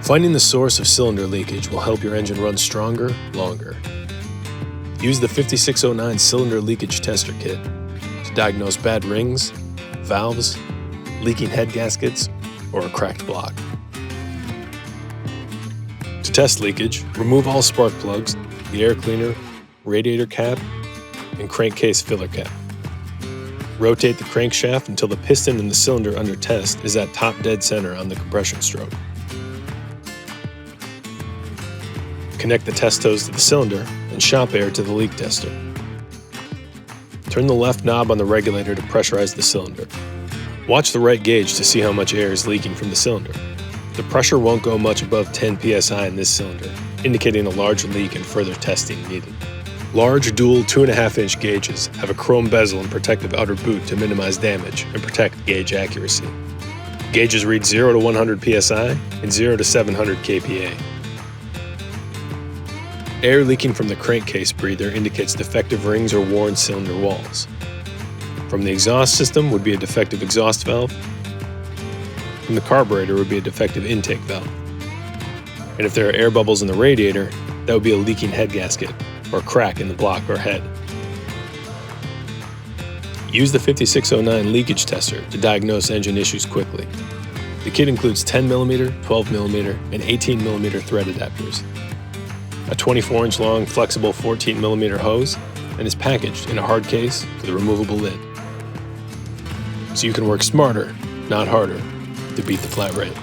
Finding the source of cylinder leakage will help your engine run stronger, longer. Use the 5609 Cylinder Leakage Tester Kit to diagnose bad rings, valves, leaking head gaskets, or a cracked block. To test leakage, remove all spark plugs, the air cleaner, radiator cap, and crankcase filler cap. Rotate the crankshaft until the piston in the cylinder under test is at top dead center on the compression stroke. Connect the test hose to the cylinder and shop air to the leak tester. Turn the left knob on the regulator to pressurize the cylinder. Watch the right gauge to see how much air is leaking from the cylinder. The pressure won't go much above 10 psi in this cylinder, indicating a large leak and further testing needed. Large dual 2.5-inch gauges have a chrome bezel and protective outer boot to minimize damage and protect gauge accuracy. Gauges read 0 to 100 psi and 0 to 700 kPa. Air leaking from the crankcase breather indicates defective rings or worn cylinder walls. From the exhaust system would be a defective exhaust valve. From the carburetor would be a defective intake valve. And if there are air bubbles in the radiator, that would be a leaking head gasket or crack in the block or head. Use the 5609 leakage tester to diagnose engine issues quickly. The kit includes 10mm, 12mm, and 18mm thread adapters, a 24-inch long flexible 14mm hose, and is packaged in a hard case with a removable lid. So you can work smarter, not harder, to beat the flat rate.